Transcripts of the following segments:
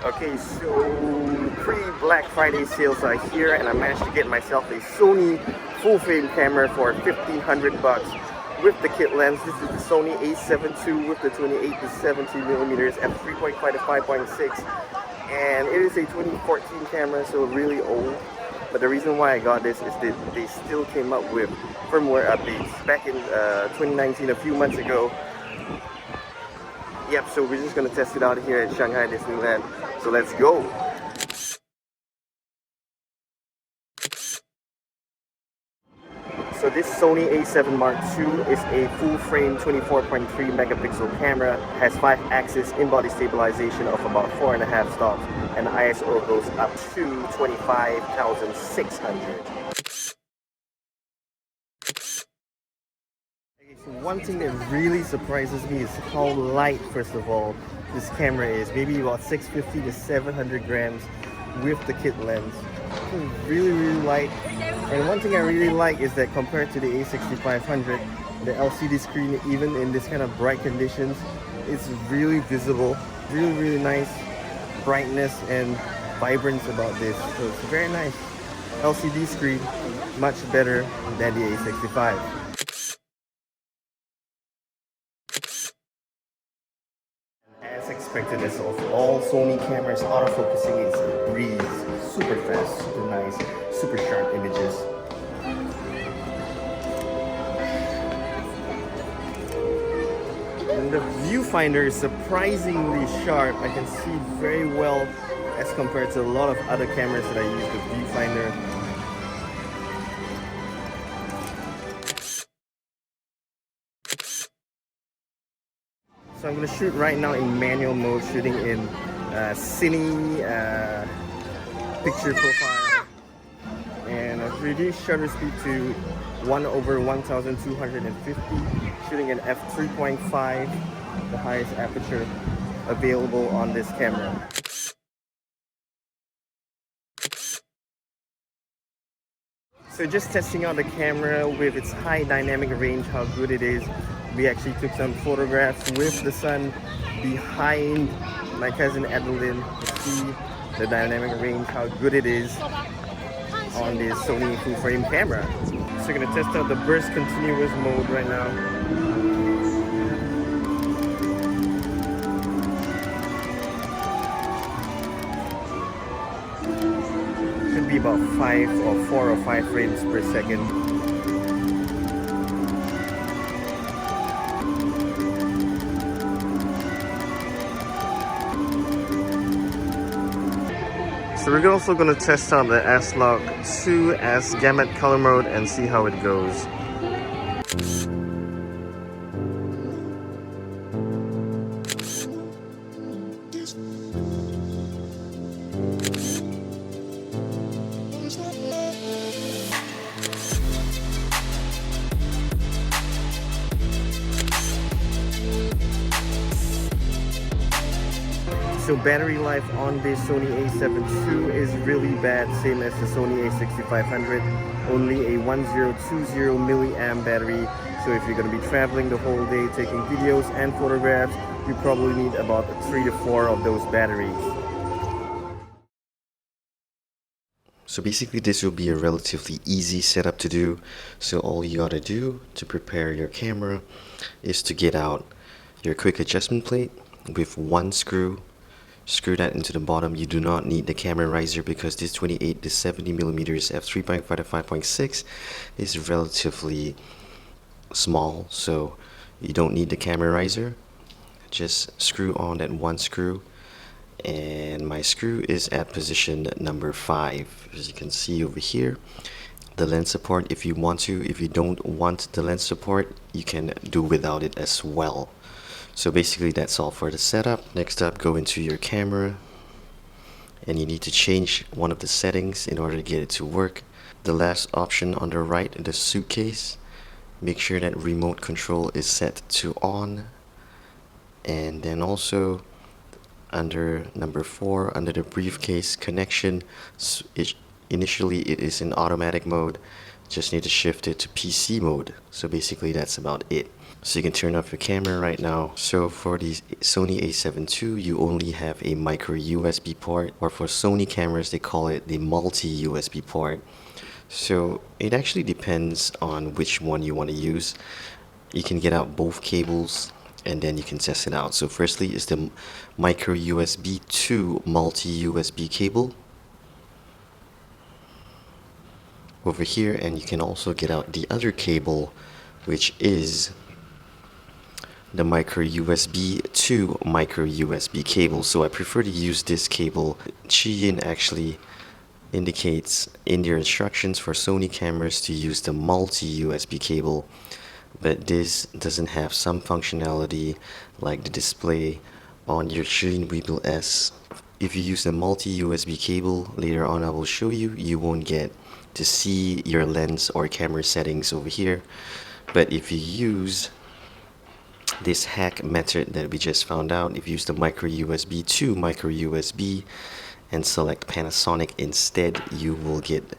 Okay, so pre-Black Friday sales are here, and I managed to get myself a Sony Full Frame Camera for 1,500 bucks with the kit lens. This is the Sony A7II with the 28 to 70 millimeters f3.5 to 5.6, and it is a 2014 camera, so really old. But the reason why I got this is that they still came up with firmware updates back in 2019, a few months ago. Yep, so we're just gonna test it out here at Shanghai Disneyland. So let's go. So this Sony A7 Mark II is a full frame 24.3 megapixel camera, has 5-axis in-body stabilization of about 4.5 stops, and the ISO goes up to 25,600. So one thing that really surprises me is how light, first of all, this camera is. Maybe about 650 to 700 grams with the kit lens. It's really light. And one thing I really like is that compared to the A6500, the LCD screen, even in this kind of bright conditions, it's really visible. Really nice brightness and vibrance about this. So it's very nice. LCD screen, much better than the A65. As expected, as of all Sony cameras, autofocusing is a breeze. Super fast, super nice, super sharp images. And the viewfinder is surprisingly sharp. I can see very well as compared to a lot of other cameras that I use the viewfinder. So I'm going to shoot right now in manual mode, shooting in cine picture profile, and I've reduced shutter speed to 1/1250, shooting in f3.5, the highest aperture available on this camera. So just testing out the camera with its high dynamic range, how good it is. We actually took some photographs with the sun behind my cousin Adeline to see the dynamic range, how good it is on this Sony full frame camera. So we're gonna test out the burst continuous mode right now. Should be about 4 or 5 frames per second. So we're also going to test out the S-Log 2 as gamut color mode and see how it goes. So battery life on this Sony A7II is really bad, same as the Sony A6500, only a 1020 milliamp battery. So if you're going to be traveling the whole day taking videos and photographs, you probably need about 3 to 4 of those batteries. So basically this will be a relatively easy setup to do. So all you gotta do to prepare your camera is to get out your quick adjustment plate with one screw. Screw that into the bottom. You do not need the camera riser because this 28 to 70 millimeters f3.5 to 5.6 is relatively small, so you don't need the camera riser. Just screw on that one screw, and my screw is at position number 5, as you can see over here. The lens support, if you want to. If you don't want the lens support, you can do without it as well. So basically that's all for the setup. Next up, go into your camera and you need to change one of the settings in order to get it to work. The last option on the right, the suitcase, make sure that remote control is set to on. And then also under number 4, under the briefcase connection, initially it is in automatic mode. Just need to shift it to PC mode. So basically that's about it. So you can turn off your camera right now. So for the Sony A7II, you only have a micro USB port, or for Sony cameras, they call it the multi USB port. So it actually depends on which one you want to use. You can get out both cables and then you can test it out. So firstly is the micro USB to multi USB cable over here, and you can also get out the other cable, which is the micro USB to micro USB cable. So I prefer to use this cable. Zhiyun actually indicates in their instructions for Sony cameras to use the multi USB cable, but this doesn't have some functionality like the display on your Zhiyun Weebill-S. If you use the multi USB cable, later on I will show you, you won't get to see your lens or camera settings over here. But if you use this hack method that we just found out, if you use the micro USB to micro USB and select Panasonic instead, you will get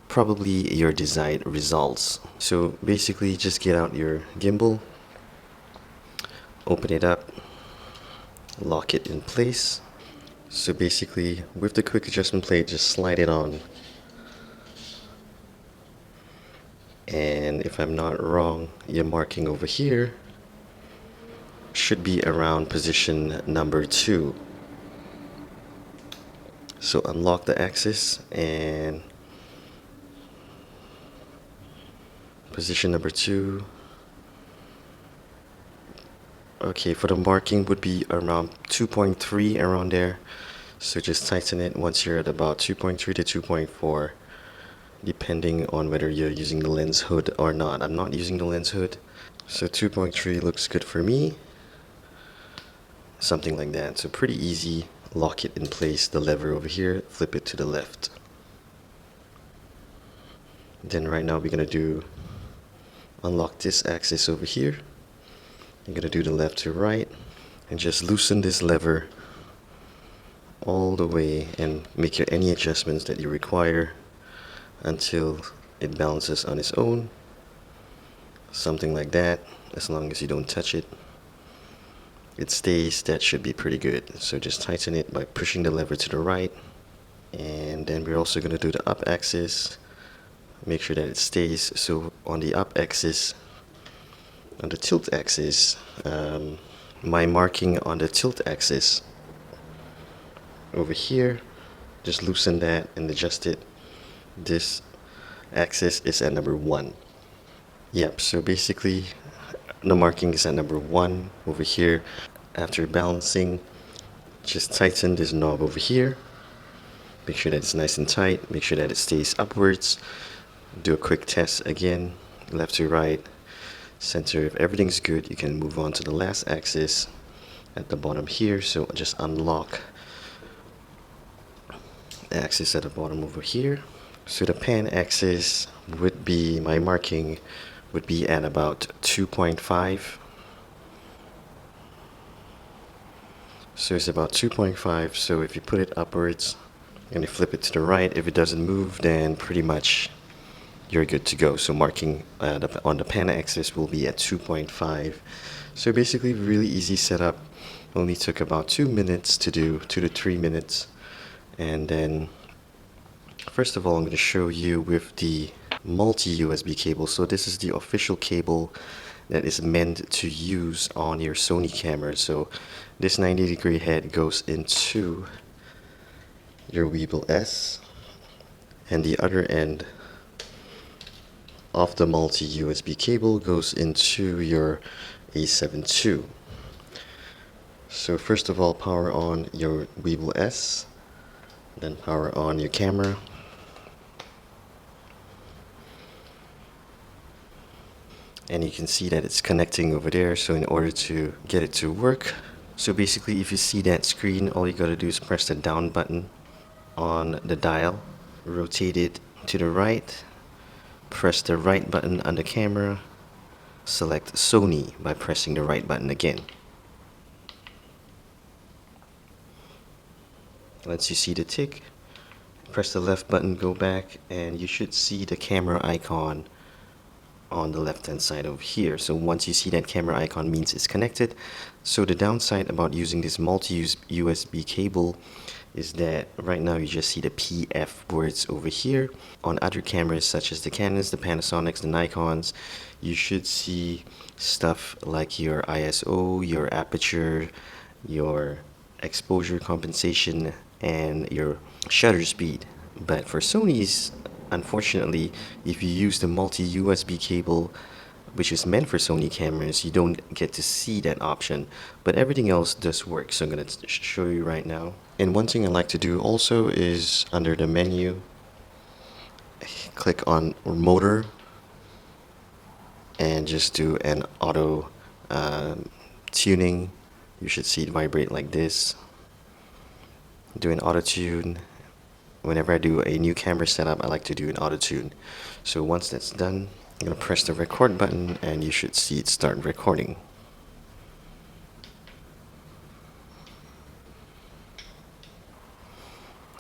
probably your desired results. So basically just get out your gimbal, open it up, lock it in place. So basically with the quick adjustment plate, just slide it on. And if I'm not wrong, your marking over here should be around position number 2. So unlock the axis and position number 2. Okay, for the marking would be around 2.3, around there. So just tighten it once you're at about 2.3 to 2.4, depending on whether you're using the lens hood or not. I'm not using the lens hood, so 2.3 looks good for me. Something like that. So pretty easy. Lock it in place, the lever over here, flip it to the left. Then right now we're gonna do unlock this axis over here. I'm gonna do the left to right and just loosen this lever all the way and make any adjustments that you require until it balances on its own. Something like that. As long as you don't touch it, it stays. That should be pretty good. So just tighten it by pushing the lever to the right, and then we're also going to do the up axis. Make sure that it stays. So on the up axis, on the tilt axis, my marking on the tilt axis over here, just loosen that and adjust it. This axis is at number 1. Yep, so basically the marking is at number 1 over here. After balancing, just tighten this knob over here. Make sure that it's nice and tight. Make sure that it stays upwards. Do a quick test again, left to right, center. If everything's good, you can move on to the last axis at the bottom here. So just unlock the axis at the bottom over here. So the pan axis would be, my marking would be at about 2.5. So it's about 2.5. So if you put it upwards and you flip it to the right, if it doesn't move, then pretty much you're good to go. So marking on the pan axis will be at 2.5. So basically really easy setup. Only took about 2 minutes to do, 2 to 3 minutes. And then first of all, I'm going to show you with the multi-USB cable. So this is the official cable that is meant to use on your Sony camera. So this 90-degree head goes into your Weebill-S, and the other end of the multi-USB cable goes into your A7II. So first of all, power on your Weebill-S, then power on your camera. And you can see that it's connecting over there. So in order to get it to work, so basically if you see that screen, all you gotta do is press the down button on the dial, rotate it to the right, press the right button on the camera, select Sony by pressing the right button again. Once you see the tick, press the left button, go back, and you should see the camera icon on the left hand side over here. So once you see that camera icon, means it's connected. So the downside about using this multi-use USB cable is that right now you just see the PF words over here. On other cameras such as the Canons, the Panasonics, the Nikons, you should see stuff like your ISO, your aperture, your exposure compensation, and your shutter speed. But for Sony's, unfortunately, if you use the multi-USB cable, which is meant for Sony cameras, you don't get to see that option, but everything else does work. So I'm going to show you right now. And one thing I like to do also is under the menu, click on motor and just do an auto tuning. You should see it vibrate like this. Do an auto tune. Whenever I do a new camera setup, I like to do an auto tune. So once that's done, I'm going to press the record button and you should see it start recording.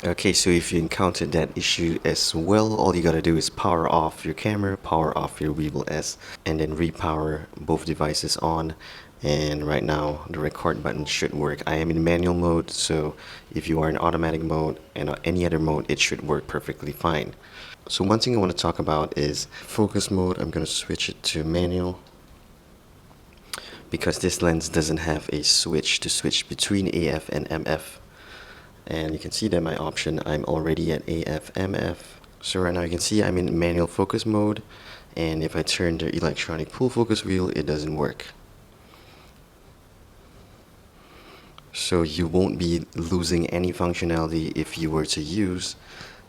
Okay, so if you encountered that issue as well, all you gotta do is power off your camera, power off your Weebill-S, and then repower both devices on. And right now, the record button should work. I am in manual mode, so if you are in automatic mode and any other mode, it should work perfectly fine. So one thing I want to talk about is focus mode. I'm gonna switch it to manual because this lens doesn't have a switch to switch between AF and MF. And you can see that my option, I'm already at AF MF. So right now you can see I'm in manual focus mode, and if I turn the electronic pull focus wheel, it doesn't work. So you won't be losing any functionality if you were to use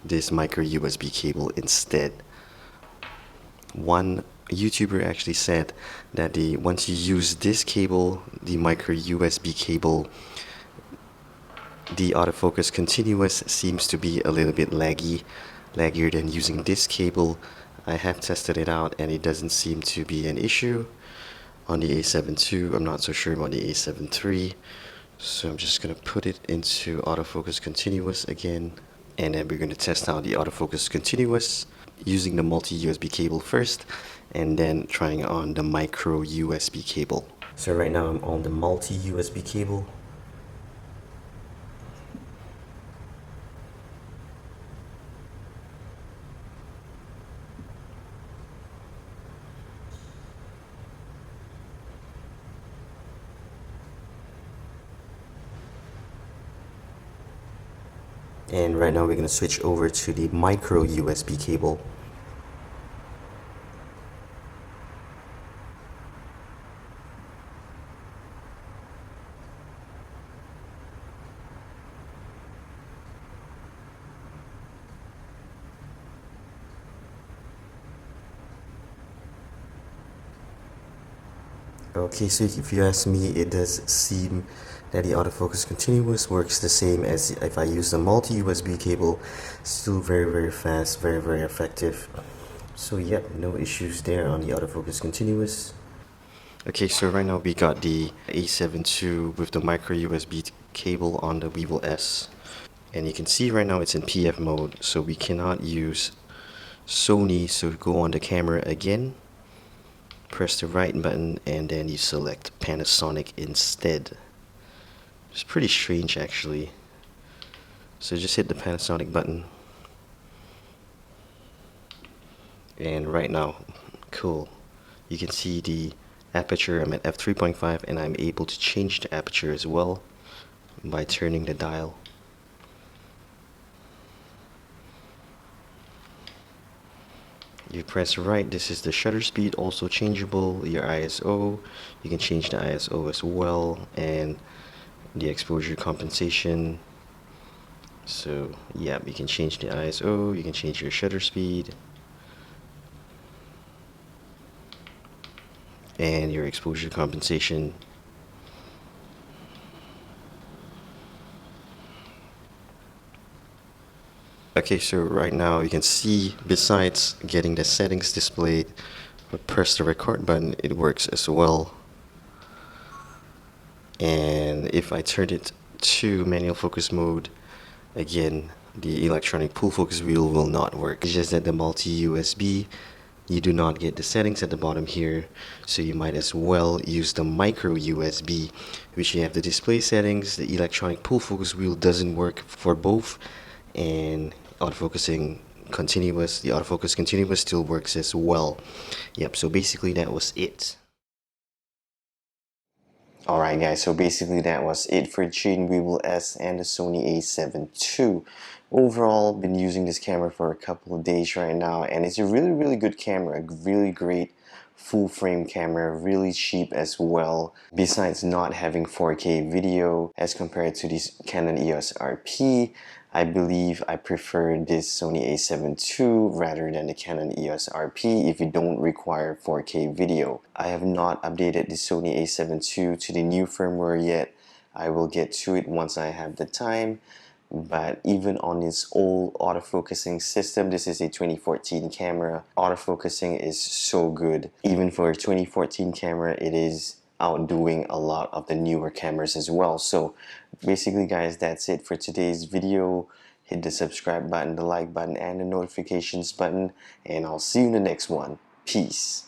this micro USB cable instead. One YouTuber actually said that once you use this cable, the micro USB cable, the autofocus continuous seems to be a little bit laggier than using this cable. I have tested it out and it doesn't seem to be an issue. On the A7II, I'm not so sure about the A7III. So I'm just going to put it into autofocus continuous again. And then we're going to test out the autofocus continuous using the multi-USB cable first, and then trying on the micro USB cable. So right now I'm on the multi-USB cable. And right now we're going to switch over to the micro USB cable. Okay, so if you ask me, it does seem that the autofocus continuous works the same as if I use the multi-USB cable. Still very fast, very effective. So yep, no issues there on the autofocus continuous. Okay, so right now we got the A7II with the micro USB cable on the Weebill-S. And you can see right now it's in PF mode, so we cannot use Sony. So go on the camera again, press the right button, and then you select Panasonic instead. It's pretty strange actually. So just hit the Panasonic button. And right now, cool. You can see the aperture, I'm at f3.5, and I'm able to change the aperture as well by turning the dial. You press right, this is the shutter speed, also changeable. Your ISO, you can change the ISO as well, and the exposure compensation. So yeah, you can change the ISO, you can change your shutter speed, and your exposure compensation. Okay, so right now you can see, besides getting the settings displayed, press the record button, it works as well. And if I turn it to manual focus mode, again, the electronic pull focus wheel will not work. It's just that the multi-USB, you do not get the settings at the bottom here, so you might as well use the micro USB, which you have the display settings. The electronic pull focus wheel doesn't work for both, and autofocusing continuous, the autofocus continuous still works as well. Yep, so basically that was it. Alright guys, so basically that was it for Zhiyun Weebill-S and the Sony A7 II. Overall, been using this camera for a couple of days right now, and it's a really good camera, a really great full frame camera, really cheap as well, besides not having 4K video as compared to this Canon EOS RP. I believe I prefer this Sony A7 II rather than the Canon EOS RP if you don't require 4K video. I have not updated the Sony A7 II to the new firmware yet. I will get to it once I have the time. But even on its old autofocusing system, this is a 2014 camera, autofocusing is so good. Even for a 2014 camera, it is outdoing a lot of the newer cameras as well. So basically guys, that's it for today's video. Hit the subscribe button, the like button, and the notifications button, and I'll see you in the next one. Peace.